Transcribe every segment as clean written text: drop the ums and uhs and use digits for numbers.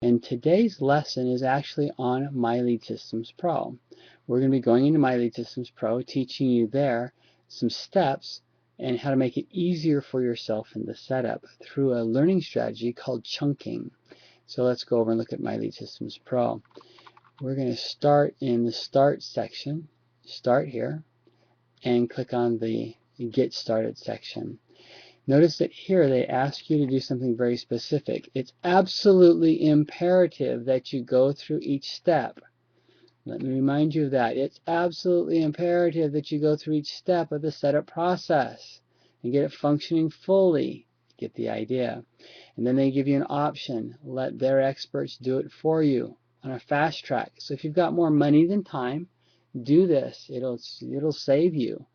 And today's lesson is actually on My Lead Systems Pro. We're going to be going into My Lead Systems Pro, teaching you there some steps and how to make it easier for yourself in the setup through a learning strategy called chunking. So let's go over and look at My Lead Systems Pro. We're going to start in the Start section, start here, and click on the Get Started section. Notice that here they ask you to do something very specific. It's absolutely imperative that you go through each step. Let me remind you of that. It's absolutely imperative that you go through each step of the setup process and get it functioning fully. Get the idea. And then they give you an option. Let their experts do it for you on a fast track. So if you've got more money than time, do this. It'll save you.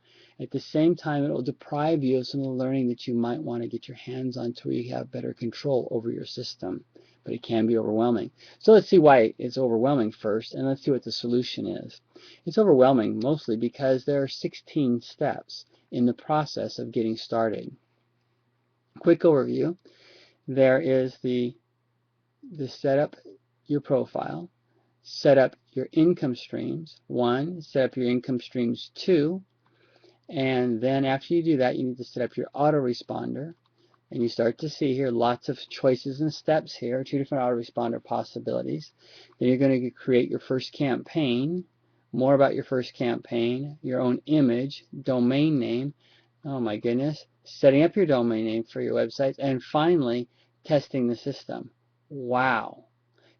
At the same time, it will deprive you of some of the learning that you might want to get your hands on to where you have better control over your system. But it can be overwhelming. So let's see why it's overwhelming first, and let's see what the solution is. It's overwhelming mostly because there are 16 steps in the process of getting started. Quick overview. There is the set up your profile, set up your income streams, 1, set up your income streams, 2, and then after you do that, you need to set up your autoresponder. And you start to see here lots of choices and steps here, 2 different autoresponder possibilities. Then you're going to create your first campaign, more about your first campaign, your own image, domain name, oh my goodness, setting up your domain name for your websites, and finally, testing the system. Wow.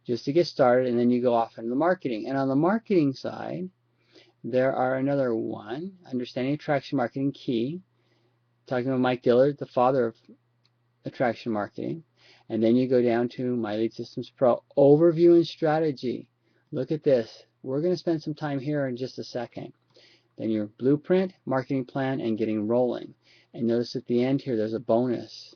Just to get started, and then you go off into the marketing. And on the marketing side, there are another 1, Understanding Attraction Marketing Key, talking about Mike Dillard, the father of attraction marketing. And then you go down to My Lead Systems Pro, Overview and Strategy. Look at this. We're going to spend some time here in just a second. Then your Blueprint, Marketing Plan, and Getting Rolling. And notice at the end here there's a bonus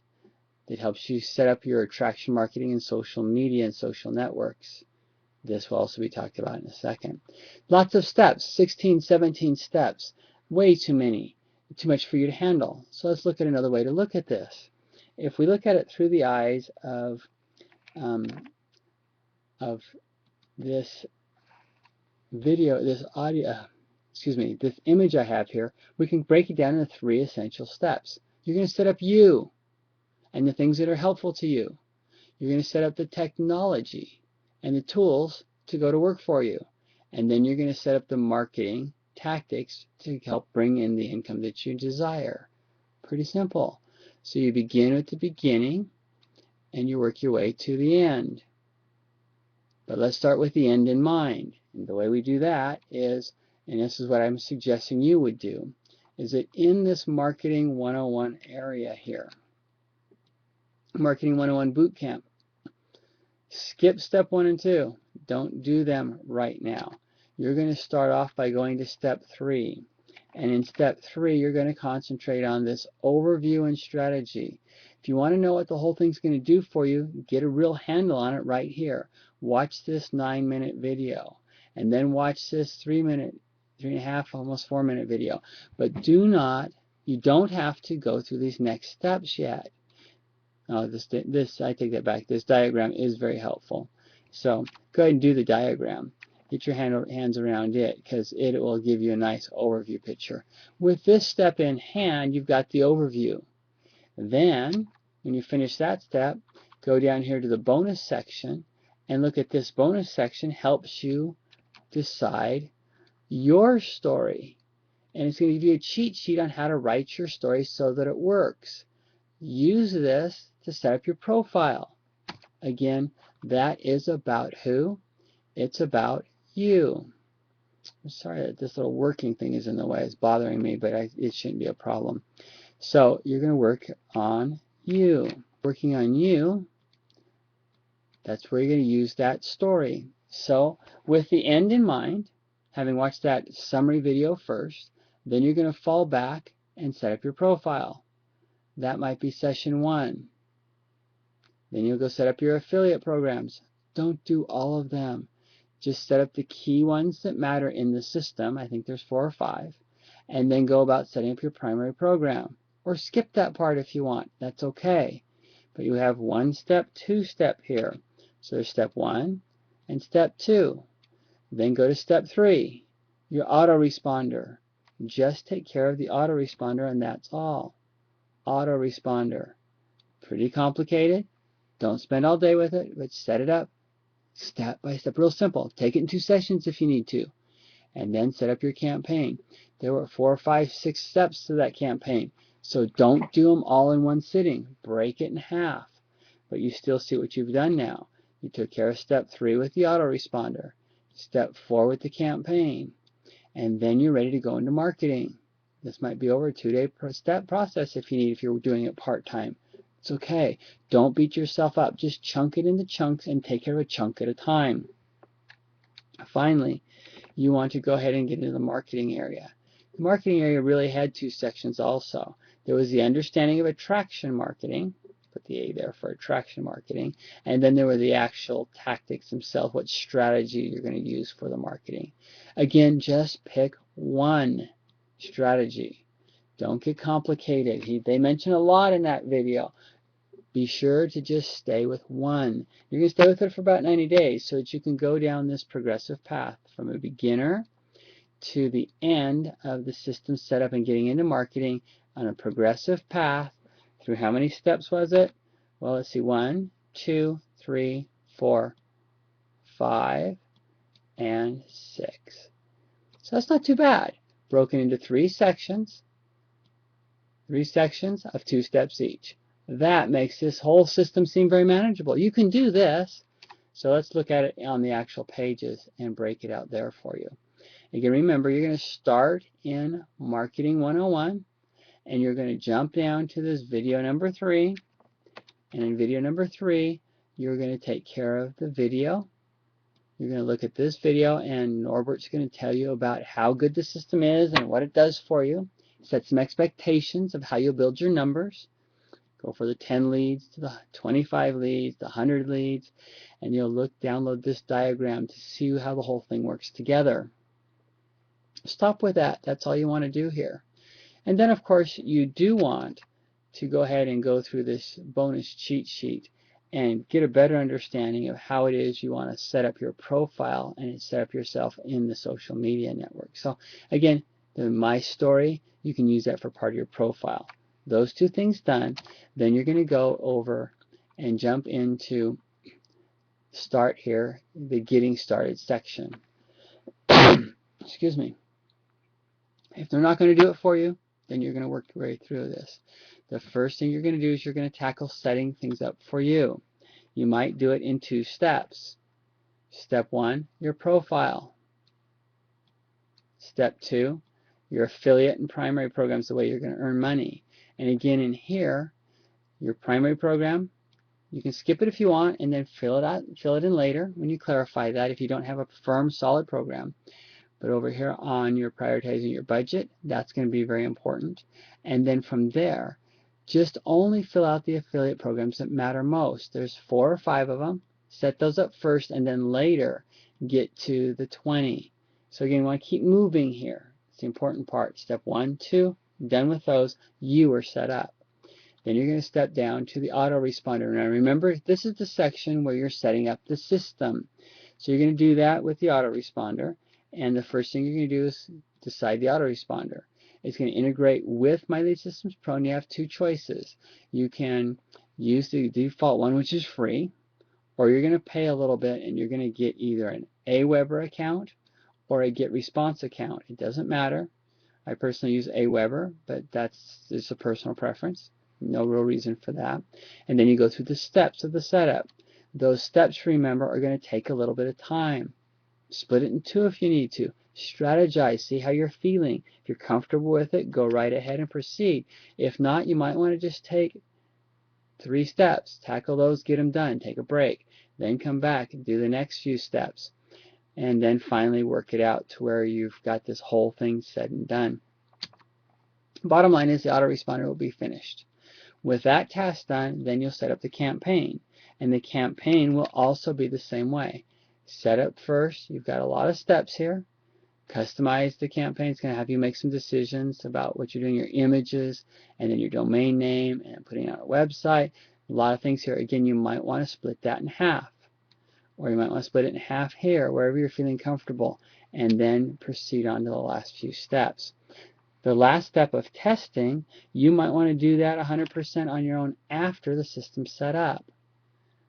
that helps you set up your attraction marketing in social media and social networks. This will also be talked about in a second. Lots of steps, 16, 17 steps. Way too many. Too much for you to handle. So let's look at another way to look at this. If we look at it through the eyes of this video, this audio, this image I have here, we can break it down into 3 essential steps. You're going to set up you and the things that are helpful to you. You're going to set up the technology and the tools to go to work for you. And then you're going to set up the marketing tactics to help bring in the income that you desire. Pretty simple. So you begin at the beginning and you work your way to the end. But let's start with the end in mind. And the way we do that is, and this is what I'm suggesting you would do, is that in this Marketing 101 area here, Marketing 101 Bootcamp, skip step 1 and 2. Don't do them right now. You're going to start off by going to step 3. And in step 3, you're going to concentrate on this overview and strategy. If you want to know what the whole thing's going to do for you, get a real handle on it right here. Watch this 9-minute video. And then watch this 3-minute, 3.5, almost 4-minute video. But you don't have to go through these next steps yet. Oh, I take that back. This diagram is very helpful. So go ahead and do the diagram. Get your hands around it because it will give you a nice overview picture. With this step in hand, you've got the overview. Then, when you finish that step, go down here to the bonus section and look at this bonus section. Helps you decide your story. And it's going to give you a cheat sheet on how to write your story so that it works. Use this to set up your profile. Again, that is about who? It's about you. I'm sorry that this little working thing is in the way. It's bothering me, but it shouldn't be a problem. So you're going to work on you. Working on you, that's where you're going to use that story. So with the end in mind, having watched that summary video first, then you're going to fall back and set up your profile. That might be session 1. Then you'll go set up your affiliate programs. Don't do all of them. Just set up the key ones that matter in the system. I think there's 4 or 5. And then go about setting up your primary program. Or skip that part if you want. That's okay. But you have 1 step, 2 step here. So there's step 1 and step 2. Then go to step 3, your autoresponder. Just take care of the autoresponder and that's all. Autoresponder. Pretty complicated. Don't spend all day with it, but set it up step by step, real simple. Take it in 2 sessions if you need to, and then set up your campaign. There were 4, 5, 6 steps to that campaign, so don't do them all in one sitting. Break it in half, but you still see what you've done now. You took care of step 3 with the autoresponder, step 4 with the campaign, and then you're ready to go into marketing. This might be over a 2-day step process if you're doing it part-time. It's okay. Don't beat yourself up. Just chunk it into chunks and take care of a chunk at a time. Finally, you want to go ahead and get into the marketing area. The marketing area really had 2 sections also. There was the understanding of attraction marketing. Put the A there for attraction marketing. And then there were the actual tactics themselves, what strategy you're going to use for the marketing. Again, just pick one strategy. Don't get complicated. They mention a lot in that video. Be sure to just stay with one. You're going to stay with it for about 90 days so that you can go down this progressive path from a beginner to the end of the system setup and getting into marketing on a progressive path through how many steps was it? Well, let's see. 1, 2, 3, 4, 5, and 6. So that's not too bad. Broken into 3 sections. 3 sections of 2 steps each. That makes this whole system seem very manageable. You can do this. So let's look at it on the actual pages and break it out there for you. Again, remember, you're going to start in Marketing 101, and you're going to jump down to this video number 3. And in video number 3, you're going to take care of the video. You're going to look at this video, and Norbert's going to tell you about how good the system is and what it does for you. Set some expectations of how you'll build your numbers. Go for the 10 leads to the 25 leads, the 100 leads, and you'll download this diagram to see how the whole thing works together. Stop with that. That's all you want to do here. And then, of course, you do want to go ahead and go through this bonus cheat sheet and get a better understanding of how it is you want to set up your profile and set up yourself in the social media network. So, again, my story, you can use that for part of your profile. Those 2 things done, then you're going to go over and jump into start here, the getting started section. Excuse me. If they're not going to do it for you, then you're going to work your way through this. The first thing you're going to do is you're going to tackle setting things up for you. You might do it in 2 steps. Step 1, your profile. Step 2, your affiliate and primary programs, the way you're going to earn money. And again, in here, your primary program, you can skip it if you want and then fill it in later when you clarify that if you don't have a firm, solid program. But over here on your prioritizing your budget, that's going to be very important. And then from there, just only fill out the affiliate programs that matter most. There's 4 or 5 of them. Set those up first and then later get to the 20. So again, you want to keep moving here. It's the important part. Step 1, 2, done with those, you are set up. Then you're going to step down to the autoresponder. Now remember, this is the section where you're setting up the system. So you're going to do that with the autoresponder. And the first thing you're going to do is decide the autoresponder. It's going to integrate with My Lead Systems Pro, and you have 2 choices. You can use the default one, which is free, or you're going to pay a little bit and you're going to get either an Aweber account or a Get Response account. It doesn't matter. I personally use Aweber, but that's just a personal preference. No real reason for that. And then you go through the steps of the setup. Those steps, remember, are going to take a little bit of time. Split it in 2 if you need to. Strategize. See how you're feeling. If you're comfortable with it, go right ahead and proceed. If not, you might want to just take 3 steps. Tackle those, get them done. Take a break. Then come back and do the next few steps. And then finally work it out to where you've got this whole thing said and done. Bottom line is the autoresponder will be finished. With that task done, then you'll set up the campaign. And the campaign will also be the same way. Set up first. You've got a lot of steps here. Customize the campaign. It's going to have you make some decisions about what you're doing, your images, and then your domain name, and putting out a website. A lot of things here. Again, you might want to split that in half. or you might want to split it in half here, wherever you're feeling comfortable, and then proceed on to the last few steps. The last step of testing, you might want to do that 100% on your own after the system's set up.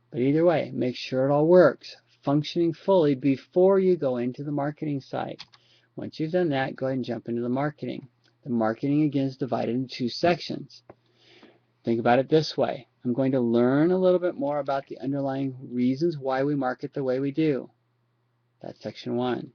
But either way, make sure it all works, functioning fully before you go into the marketing site. Once you've done that, go ahead and jump into the marketing. The marketing, again, is divided into 2 sections. Think about it this way. I'm going to learn a little bit more about the underlying reasons why we market the way we do. That's section 1.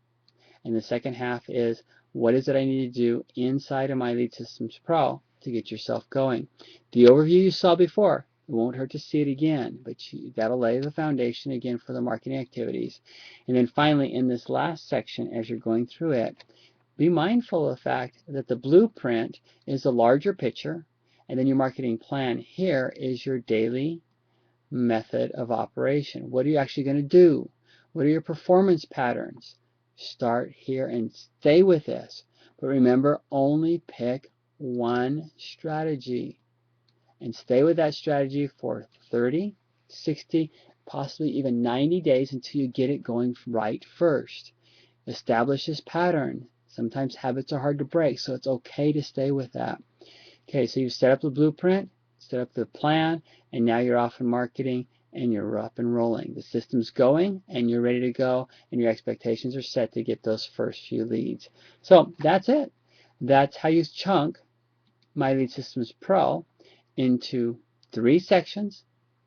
And the second half is, what is it I need to do inside of My Lead Systems Pro to get yourself going? The overview you saw before, it won't hurt to see it again, but that'll lay the foundation again for the marketing activities. And then finally, in this last section, as you're going through it, be mindful of the fact that the blueprint is the larger picture, and then your marketing plan here is your daily method of operation. What are you actually going to do? What are your performance patterns? Start here and stay with this. But remember, only pick one strategy. And stay with that strategy for 30, 60, possibly even 90 days until you get it going right first. Establish this pattern. Sometimes habits are hard to break, so it's okay to stay with that. Okay, so you've set up the blueprint, set up the plan, and now you're off in marketing and you're up and rolling. The system's going and you're ready to go, and your expectations are set to get those first few leads. So that's it. That's how you chunk My Lead Systems Pro into 3 sections,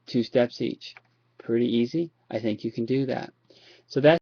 2 steps each. Pretty easy. I think you can do that. So that's